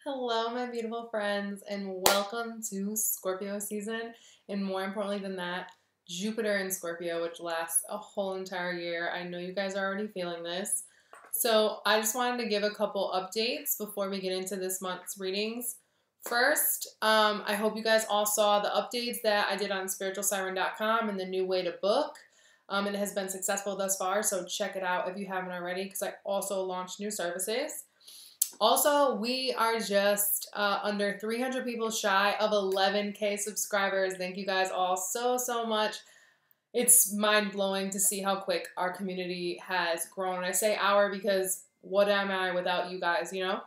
Hello, my beautiful friends, and welcome to Scorpio season. And more importantly than that, Jupiter in Scorpio, which lasts a whole entire year. I know you guys are already feeling this. So I just wanted to give a couple updates before we get into this month's readings. First, I hope you guys all saw the updates that I did on TheSpiritualSiren.com and the new way to book. It has been successful thus far, so check it out if you haven't already, because I also launched new services. Also, we are just under 300 people shy of 11K subscribers. Thank you guys all so much. It's mind-blowing to see how quick our community has grown. And I say our because what am I without you guys, you know?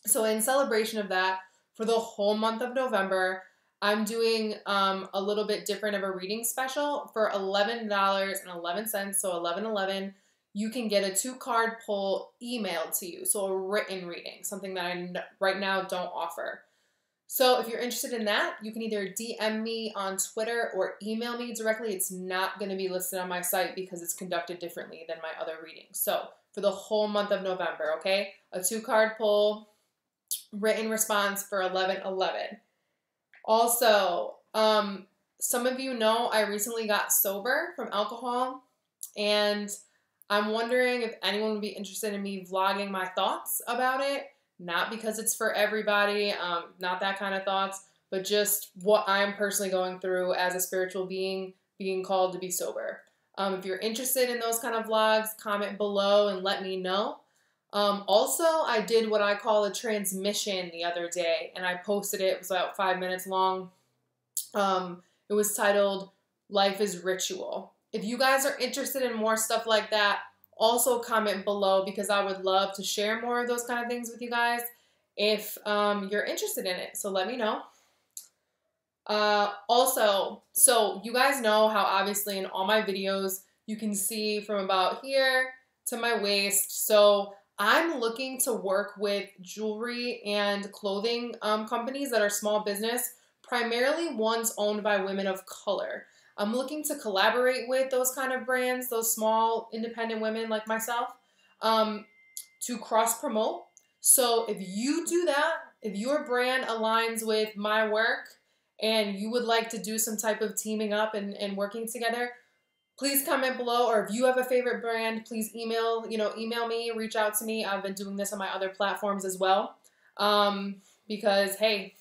So in celebration of that, for the whole month of November, I'm doing a little bit different of a reading special for $11.11, so $11.11. You can get a 2-card pull emailed to you, so a written reading, something that I right now don't offer. So if you're interested in that, you can either DM me on Twitter or email me directly. It's not going to be listed on my site because it's conducted differently than my other readings. So for the whole month of November, okay? A 2-card pull, written response for $11.11. Also, some of you know I recently got sober from alcohol, and I'm wondering if anyone would be interested in me vlogging my thoughts about it. Not because it's for everybody, not that kind of thoughts, but just what I'm personally going through as a spiritual being called to be sober. If you're interested in those kind of vlogs, comment below and let me know. Also, I did what I call a transmission the other day, and I posted it. It was about 5 minutes long. It was titled, Life is Ritual. If you guys are interested in more stuff like that, also comment below because I would love to share more of those kind of things with you guys if you're interested in it. So let me know. Also, so you guys know how obviously in all my videos you can see from about here to my waist. So I'm looking to work with jewelry and clothing companies that are small business, primarily ones owned by women of color. I'm looking to collaborate with those kind of brands, those small independent women like myself, to cross-promote. So if you do that, if your brand aligns with my work and you would like to do some type of teaming up and working together, please comment below. Or if you have a favorite brand, please email me, reach out to me. I've been doing this on my other platforms as well. Because, hey,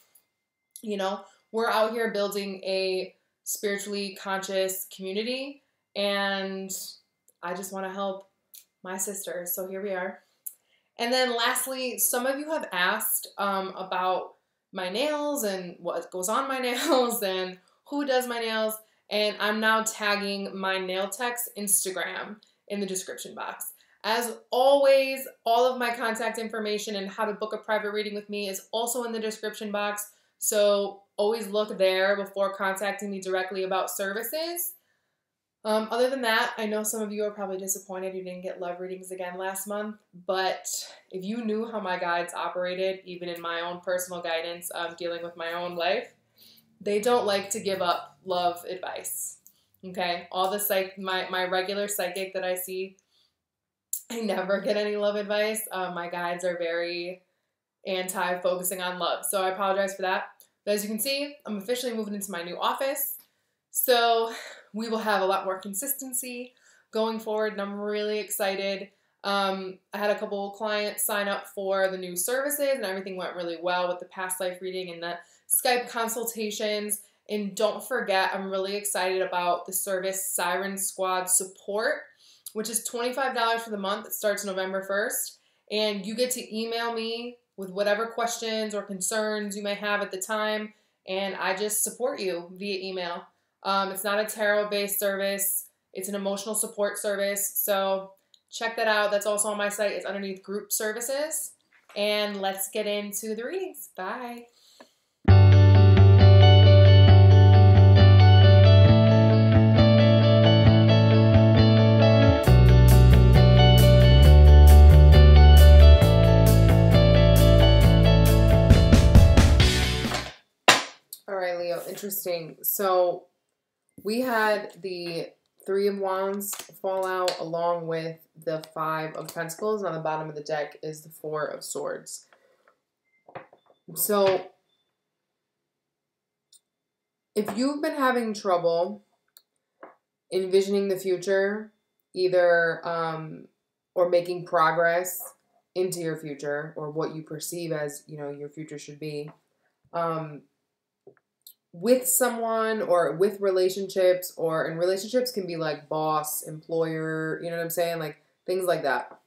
we're out here building a spiritually conscious community, and I just want to help my sisters. So here we are. And then lastly, some of you have asked about my nails and what goes on my nails and who does my nails. And I'm now tagging my nail tech's Instagram in the description box. As always, all of my contact information and how to book a private reading with me is also in the description box. So always look there before contacting me directly about services. Other than that, I know some of you are probably disappointed you didn't get love readings again last month, but if you knew how my guides operated, even in my own personal guidance, dealing with my own life, they don't like to give up love advice. Okay, all the my regular psychic that I see, I never get any love advice. My guides are very anti-focusing on love, so I apologize for that. But as you can see, I'm officially moving into my new office, so we will have a lot more consistency going forward, and I'm really excited. I had a couple clients sign up for the new services, and everything went really well with the past life reading and the Skype consultations. And don't forget, I'm really excited about the service Siren Squad Support, which is $25 for the month. It starts November 1st, and you get to email me with whatever questions or concerns you may have at the time, and I just support you via email. It's not a tarot-based service. It's an emotional support service, so check that out. That's also on my site. It's underneath group services, and let's get into the readings. Bye. Interesting. So we had the 3 of Wands fall out along with the 5 of Pentacles. On the bottom of the deck is the 4 of Swords. So if you've been having trouble envisioning the future, either or making progress into your future, or what you perceive as, you know, your future should be, with someone or with relationships, or in relationships can be like boss, employer, you know what I'm saying? Like things like that.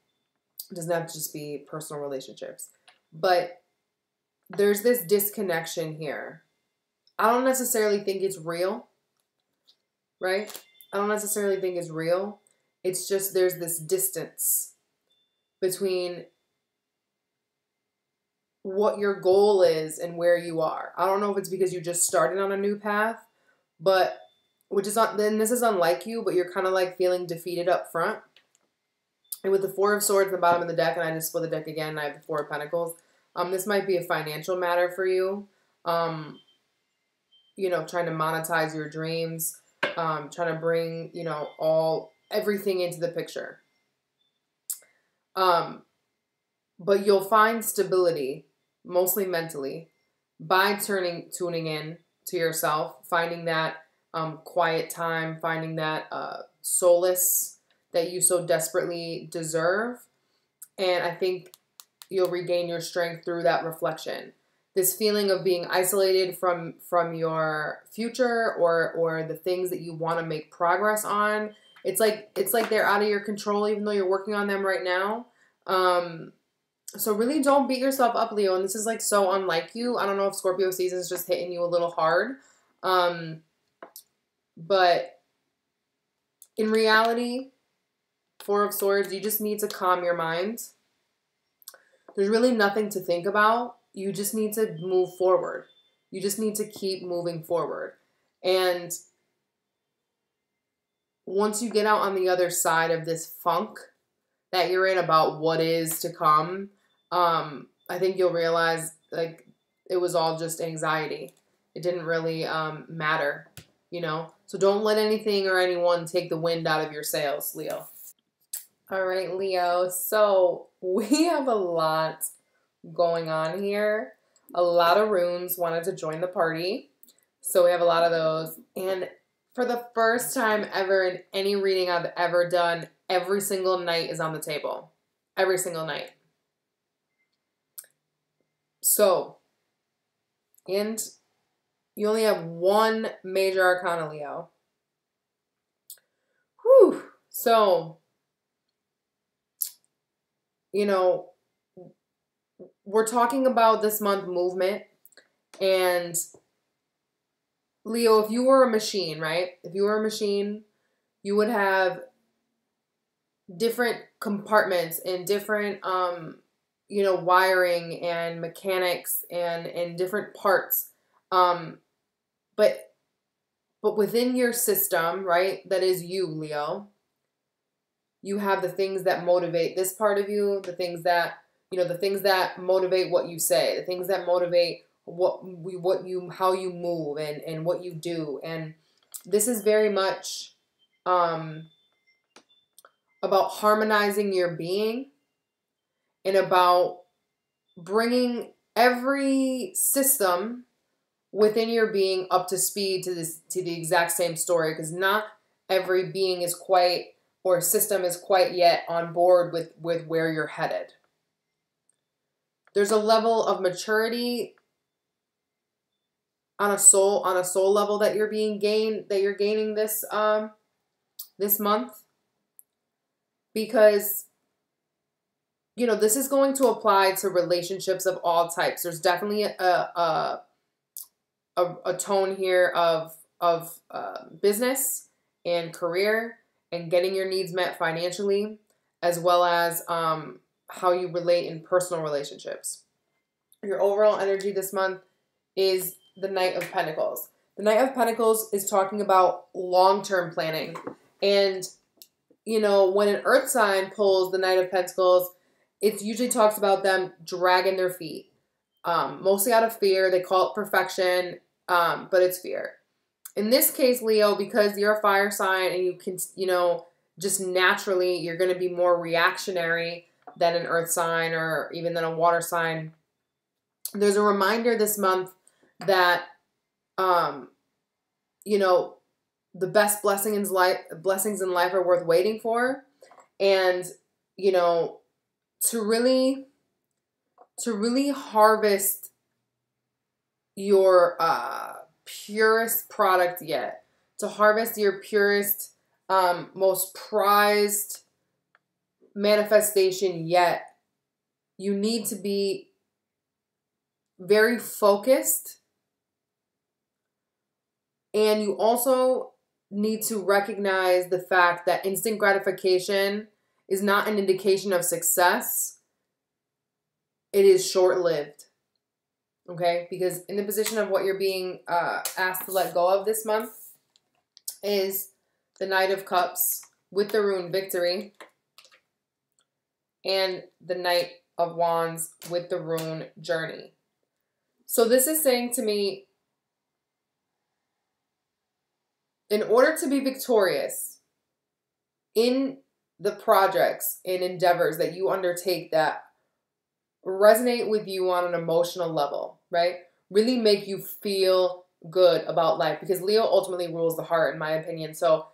It doesn't have to just be personal relationships. But there's this disconnection here. I don't necessarily think it's real, right? I don't necessarily think it's real. It's just there's this distance between what your goal is and where you are. I don't know if it's because you just started on a new path, but which is not, then this is unlike you, but you're kind of like feeling defeated up front. And with the Four of Swords at the bottom of the deck, and I just split the deck again, and I have the Four of Pentacles, this might be a financial matter for you. You know, trying to monetize your dreams, trying to bring, you know, everything into the picture. But you'll find stability, mostly mentally, by tuning in to yourself, finding that quiet time, finding that solace that you so desperately deserve. And I think you'll regain your strength through that reflection. This feeling of being isolated from your future, or the things that you want to make progress on. It's like they're out of your control, even though you're working on them right now. So really don't beat yourself up, Leo. And this is like so unlike you. I don't know if Scorpio season is just hitting you a little hard. But in reality, Four of Swords, you just need to calm your mind. There's really nothing to think about. You just need to move forward. You just need to keep moving forward. And once you get out on the other side of this funk that you're in about what is to come, I think you'll realize like it was all just anxiety. It didn't really matter, you know? So don't let anything or anyone take the wind out of your sails, Leo. All right, Leo. So we have a lot going on here. A lot of runes wanted to join the party. So we have a lot of those. And for the first time ever in any reading I've ever done, every single knight is on the table. Every single night. So, and you only have one major arcana, Leo. Whew. So, you know, we're talking about this month movement. And Leo, if you were a machine, right? If you were a machine, you would have different compartments and different, you know, wiring and mechanics and different parts. But within your system, right, that is you, Leo, you have the things that motivate this part of you, the things that, you know, the things that motivate what you say, the things that motivate how you move and what you do. And this is very much about harmonizing your being and about bringing every system within your being up to speed to the exact same story, because not every being is quite, or system is quite yet on board with where you're headed. There's a level of maturity on a soul level that you're gaining this this month, because you know this is going to apply to relationships of all types. There's definitely a tone here of business and career and getting your needs met financially, as well as how you relate in personal relationships. Your overall energy this month is the Knight of Pentacles. The Knight of Pentacles is talking about long-term planning. And, you know, when an earth sign pulls the Knight of Pentacles, it usually talks about them dragging their feet. Mostly out of fear. They call it perfection, but it's fear. In this case, Leo, because you're a fire sign and you can, you know, just naturally, you're going to be more reactionary than an earth sign or even than a water sign. there's a reminder this month that, you know, the best blessings in life are worth waiting for. And, you know, to really harvest your purest product yet, to harvest your purest, most prized manifestation yet, you need to be very focused. And you also need to recognize the fact that instant gratification is not an indication of success. It is short-lived. Okay? Because in the position of what you're being asked to let go of this month is the Knight of Cups with the rune Victory and the Knight of Wands with the rune Journey. So this is saying to me, in order to be victorious in the projects and endeavors that you undertake that resonate with you on an emotional level, right? Really make you feel good about life, because Leo ultimately rules the heart, in my opinion. So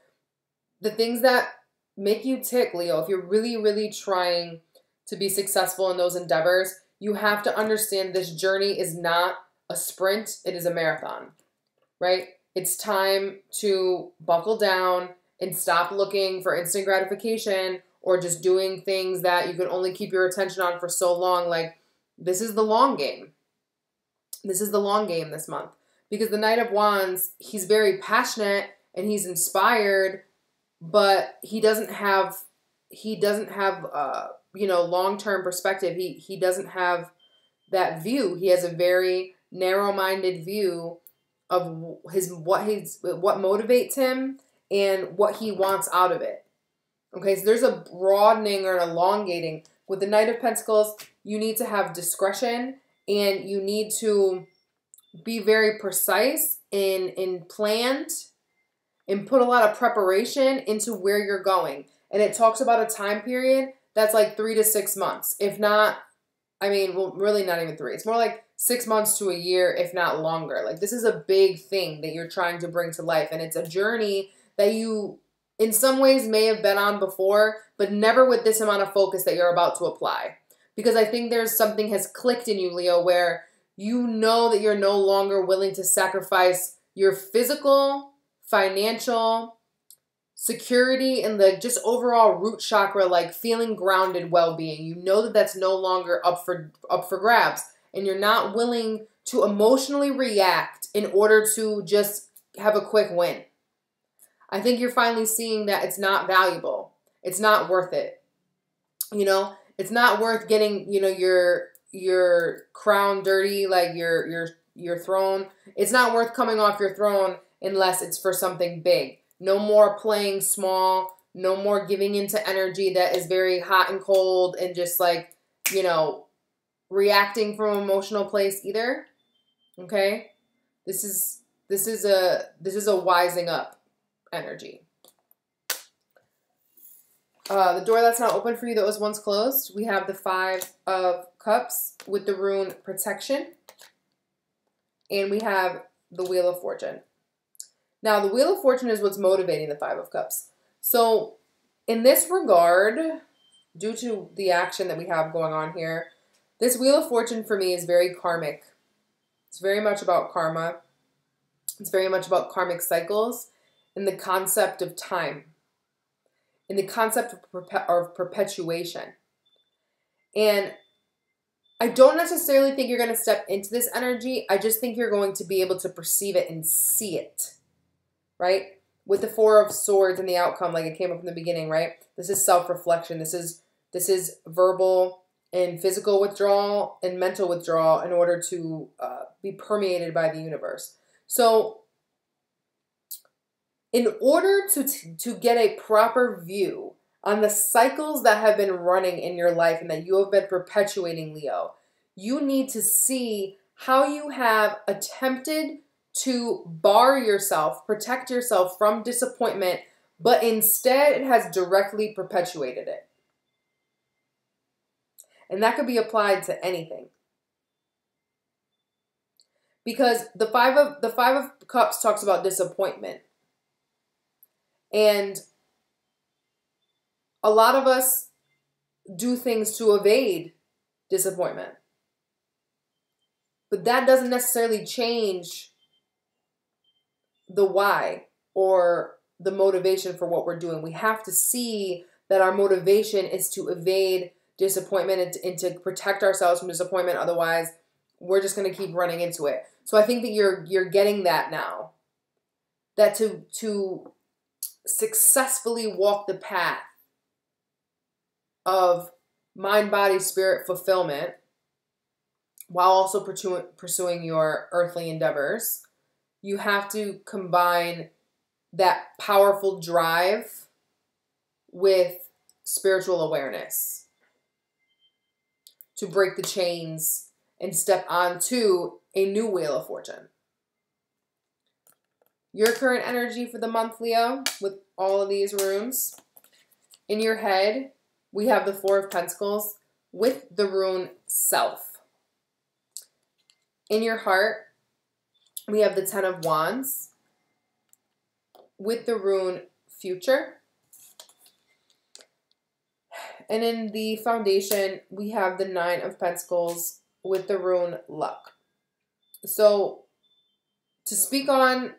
the things that make you tick, Leo, if you're really, really trying to be successful in those endeavors, you have to understand this journey is not a sprint, it is a marathon, right? It's time to buckle down and stop looking for instant gratification or just doing things that you can only keep your attention on for so long. Like, this is the long game. This is the long game this month. Because the Knight of Wands, he's very passionate and he's inspired, but he doesn't have you know, long-term perspective. He doesn't have that view. He has a very narrow-minded view of what motivates him and what he wants out of it. Okay, so there's a broadening or an elongating. With the Knight of Pentacles, you need to have discretion and you need to be very precise and planned and put a lot of preparation into where you're going. And it talks about a time period that's like 3 to 6 months. If not, I mean, well, really not even 3. It's more like 6 months to a year, if not longer. Like, this is a big thing that you're trying to bring to life. And it's a journey that you, in some ways, may have been on before, but never with this amount of focus that you're about to apply. Because I think there's something has clicked in you, Leo, where you know that you're no longer willing to sacrifice your physical, financial, security, and the just overall root chakra, like feeling grounded well-being. You know that that's no longer up for grabs, and you're not willing to emotionally react in order to just have a quick win. I think you're finally seeing that it's not valuable. It's not worth it. You know, it's not worth getting, you know, your crown dirty, like your throne. It's not worth coming off your throne unless it's for something big. No more playing small. No more giving into energy that is very hot and cold and just like, you know, reacting from an emotional place either. Okay? This is a wising up energy. The door that's not open for you that was once closed, we have the 5 of Cups with the rune Protection. And we have the Wheel of Fortune. Now, the Wheel of Fortune is what's motivating the 5 of Cups. So, in this regard, due to the action that we have going on here, this Wheel of Fortune for me is very karmic. It's very much about karma. It's very much about karmic cycles and the concept of time. And the concept of perpetuation. And I don't necessarily think you're going to step into this energy. I just think you're going to be able to perceive it and see it. Right? With the 4 of Swords and the outcome, like it came up in the beginning, right? This is self-reflection. This is verbal and physical withdrawal and mental withdrawal in order to be permeated by the universe. So, in order to get a proper view on the cycles that have been running in your life and that you have been perpetuating, Leo, you need to see how you have attempted to bar yourself, protect yourself from disappointment, but instead it has directly perpetuated it. And that could be applied to anything. Because the five of cups talks about disappointment. And a lot of us do things to evade disappointment. But that doesn't necessarily change the why or the motivation for what we're doing. We have to see that our motivation is to evade disappointment and to protect ourselves from disappointment. Otherwise, we're just going to keep running into it. So I think that you're getting that now. That to successfully walk the path of mind, body, spirit fulfillment while also pursuing your earthly endeavors, you have to combine that powerful drive with spiritual awareness to break the chains and step onto a new wheel of fortune. Your current energy for the month, Leo, with all of these runes. In your head, we have the Four of Pentacles with the rune Self. In your heart, we have the Ten of Wands with the rune Future. And in the foundation, we have the Nine of Pentacles with the rune Luck. So to speak on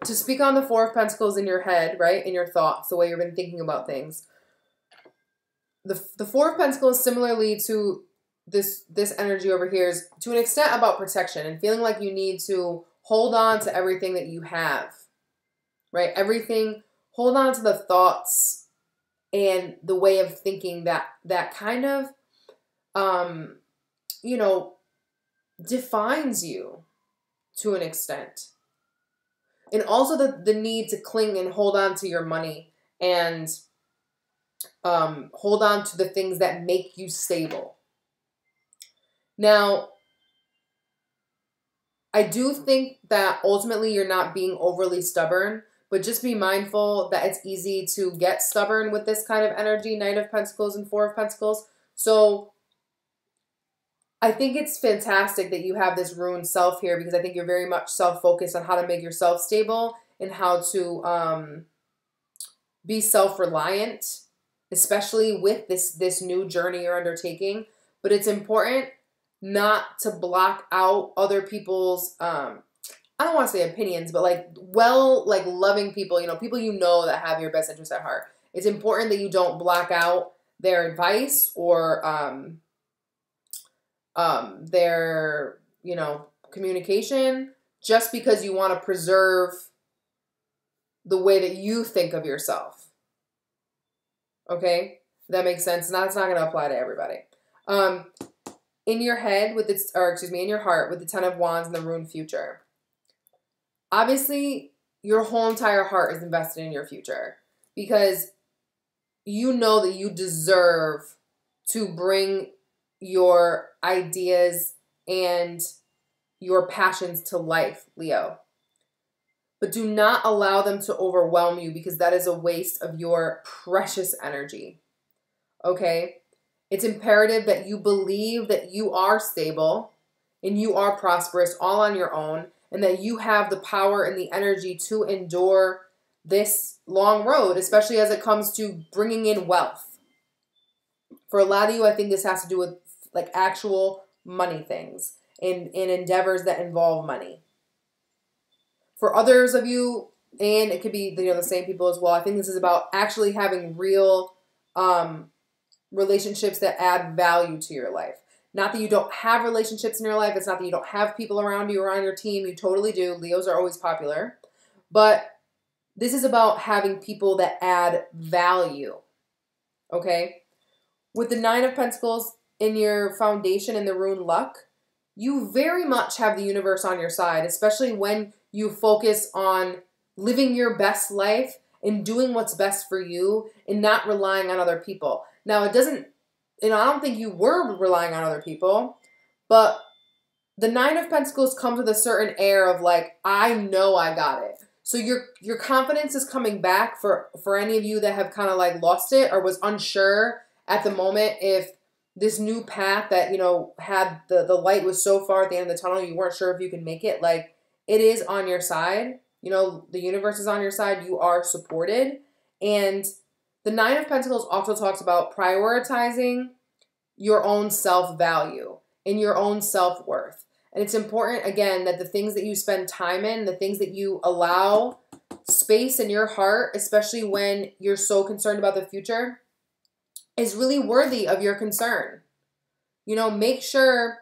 the Four of Pentacles in your head, right, in your thoughts, the way you've been thinking about things, the Four of Pentacles, similarly to this energy over here, is to an extent about protection and feeling like you need to hold on to everything that you have, right? Everything, hold on to the thoughts and the way of thinking that kind of, you know, defines you to an extent. And also the need to cling and hold on to your money and hold on to the things that make you stable. Now, I do think that ultimately you're not being overly stubborn, but just be mindful that it's easy to get stubborn with this kind of energy, Knight of Pentacles and Four of Pentacles. So I think it's fantastic that you have this rune Self here, because I think you're very much self-focused on how to make yourself stable and how to be self-reliant, especially with this new journey you're undertaking. But it's important not to block out other people's, I don't want to say opinions, but like loving people, people that have your best interest at heart. It's important that you don't block out their advice or their, communication just because you want to preserve the way that you think of yourself. Okay? That makes sense. And that's not going to apply to everybody. In your head in your heart with the Ten of Wands and the rune Future. Obviously, your whole entire heart is invested in your future because you know that you deserve to bring your ideas and your passions to life, Leo. But do not allow them to overwhelm you, because that is a waste of your precious energy. Okay? It's imperative that you believe that you are stable and you are prosperous all on your own, and that you have the power and the energy to endure this long road, especially as it comes to bringing in wealth. For a lot of you, I think this has to do with like actual money things and endeavors that involve money. For others of you, and it could be the same people as well, I think this is about actually having real relationships that add value to your life. Not that you don't have relationships in your life. It's not that you don't have people around you or on your team. You totally do. Leos are always popular. But this is about having people that add value. Okay? With the Nine of Pentacles in your foundation and the rune Luck, you very much have the universe on your side, especially when you focus on living your best life and doing what's best for you and not relying on other people. Now, it doesn't, I don't think you were relying on other people, but the Nine of Pentacles comes with a certain air of like, I know I got it. So your confidence is coming back for any of you that have kind of like lost it or was unsure at the moment if this new path that, you know, had the light was so far at the end of the tunnel, you weren't sure if you could make it. Like, it is on your side. You know, the universe is on your side. You are supported. And the Nine of Pentacles also talks about prioritizing your own self-value and your own self-worth. And it's important, again, that the things that you spend time in, the things that you allow space in your heart, especially when you're so concerned about the future, is really worthy of your concern. You know, make sure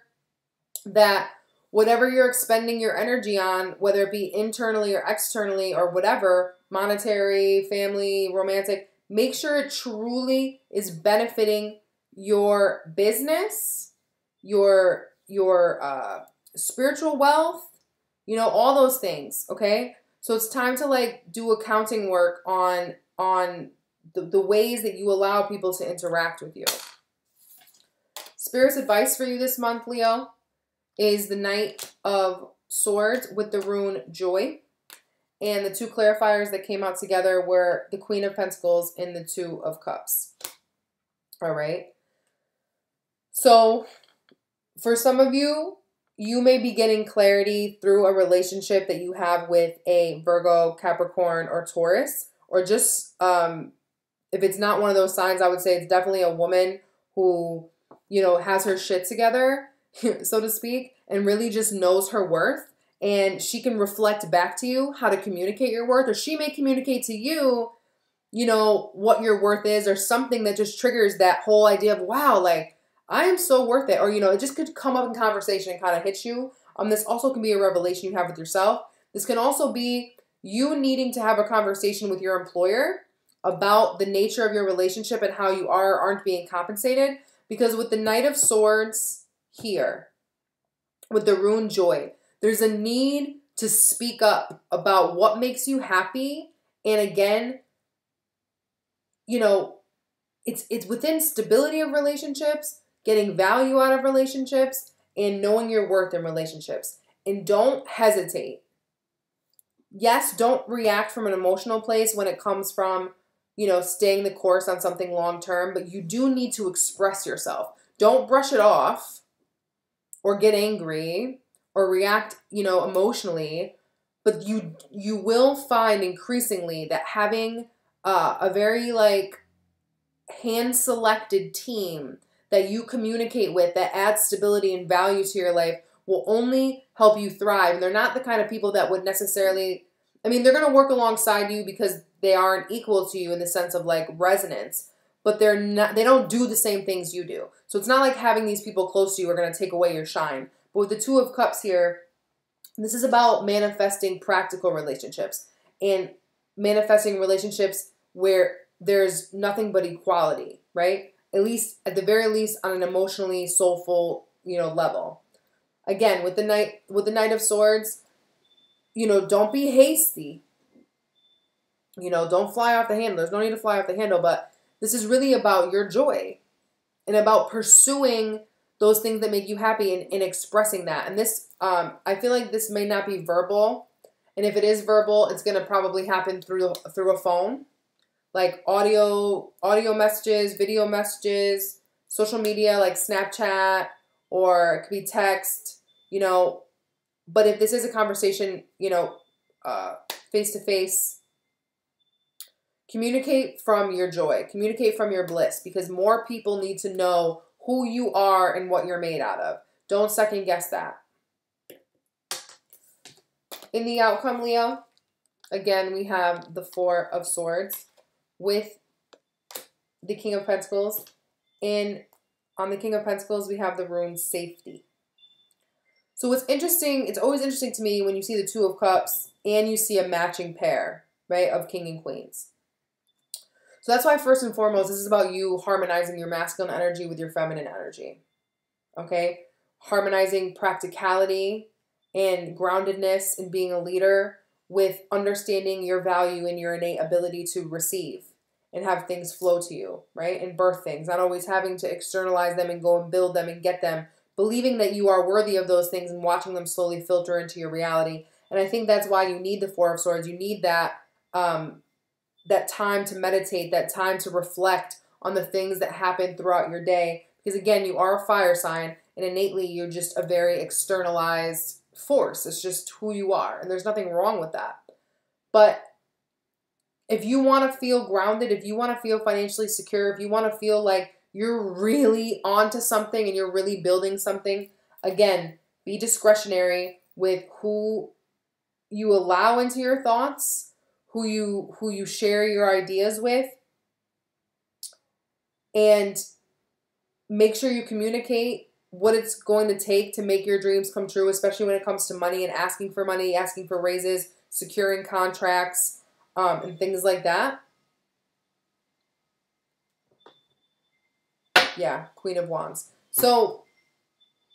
that whatever you're expending your energy on, whether it be internally or externally or whatever, monetary, family, romantic, make sure it truly is benefiting your business, your spiritual wealth, you know, all those things, okay? So it's time to like do accounting work on the ways that you allow people to interact with you. Spirit's advice for you this month, Leo, is the Knight of Swords with the rune Joy. And the two clarifiers that came out together were the Queen of Pentacles and the Two of Cups. All right. So for some of you, you may be getting clarity through a relationship that you have with a Virgo, Capricorn, or Taurus, or just if it's not one of those signs, I would say it's definitely a woman who, you know, has her shit together, so to speak, and really just knows her worth. And she can reflect back to you how to communicate your worth, or she may communicate to you, you know, what your worth is, or something that just triggers that whole idea of, wow, like, I am so worth it. Or, you know, it just could come up in conversation and kind of hit you. This also can be a revelation you have with yourself. This can also be you needing to have a conversation with your employer about the nature of your relationship and how you are or aren't being compensated. Because with the Knight of Swords here, with the rune Joy, there's a need to speak up about what makes you happy. And again, you know, it's within stability of relationships, getting value out of relationships, and knowing your worth in relationships. And don't hesitate. Yes, don't react from an emotional place when it comes from, you know, staying the course on something long term, but you do need to express yourself. Don't brush it off or get angry or react, you know, emotionally, but you will find increasingly that having a very like hand-selected team that you communicate with that adds stability and value to your life will only help you thrive. And they're not the kind of people that would necessarily, I mean, they're going to work alongside you because they aren't equal to you in the sense of like resonance, but they don't do the same things you do. So it's not like having these people close to you are going to take away your shine. But with the Two of Cups here, this is about manifesting practical relationships and manifesting relationships where there's nothing but equality, right? At least, at the very least, on an emotionally soulful, you know, level. Again, with the Knight of Swords, you know, don't be hasty. You know, don't fly off the handle. There's no need to fly off the handle, but this is really about your joy and about pursuing those things that make you happy and expressing that. And this, I feel like this may not be verbal. And if it is verbal, it's going to probably happen through a phone. Like audio messages, video messages, social media like Snapchat, or it could be text, you know. But if this is a conversation, you know, face-to-face, communicate from your joy. Communicate from your bliss, because more people need to know who you are and what you're made out of. Don't second guess that. In the outcome, Leo, again, we have the Four of Swords with the King of Pentacles. And on the King of Pentacles, we have the rune Safety. So what's interesting, it's always interesting to me when you see the Two of Cups and you see a matching pair, right, of King and Queens. So that's why, first and foremost, this is about you harmonizing your masculine energy with your feminine energy, okay? Harmonizing practicality and groundedness and being a leader with understanding your value and your innate ability to receive and have things flow to you, right? And birth things, not always having to externalize them and go and build them and get them, believing that you are worthy of those things and watching them slowly filter into your reality. And I think that's why you need the Four of Swords. You need that, that time to meditate, that time to reflect on the things that happen throughout your day, Because again, you are a fire sign, and innately you're just a very externalized force. It's just who you are, and there's nothing wrong with that. But if you want to feel grounded, if you want to feel financially secure, if you want to feel like you're really onto something and you're really building something, again, be discretionary with who you allow into your thoughts, who you share your ideas with, and make sure you communicate what it's going to take to make your dreams come true, especially when it comes to money and asking for money, asking for raises, securing contracts, and things like that. Yeah, Queen of Wands. So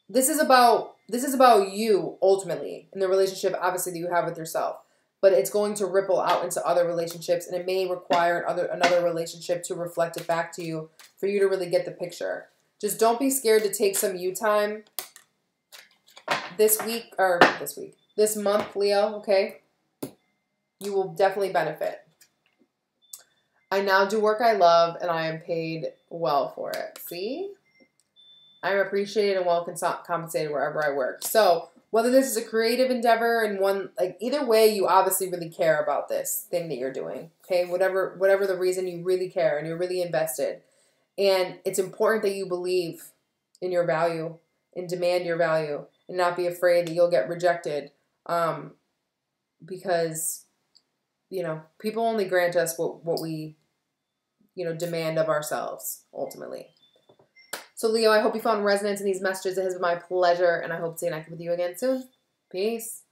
this is about you ultimately in the relationship, obviously, that you have with yourself. But it's going to ripple out into other relationships, and it may require another relationship to reflect it back to you for you to really get the picture. Just don't be scared to take some you time this month, Leo, okay? You will definitely benefit. I now do work I love, and I am paid well for it. See? I'm appreciated and well compensated wherever I work. So whether this is a creative endeavor and one, like either way, you obviously really care about this thing that you're doing. Okay, whatever the reason, you really care and you're really invested. And it's important that you believe in your value and demand your value and not be afraid that you'll get rejected. Because, you know, people only grant us what we, you know, demand of ourselves ultimately. So, Leo, I hope you found resonance in these messages. It has been my pleasure, and I hope to connect with you again soon. Peace.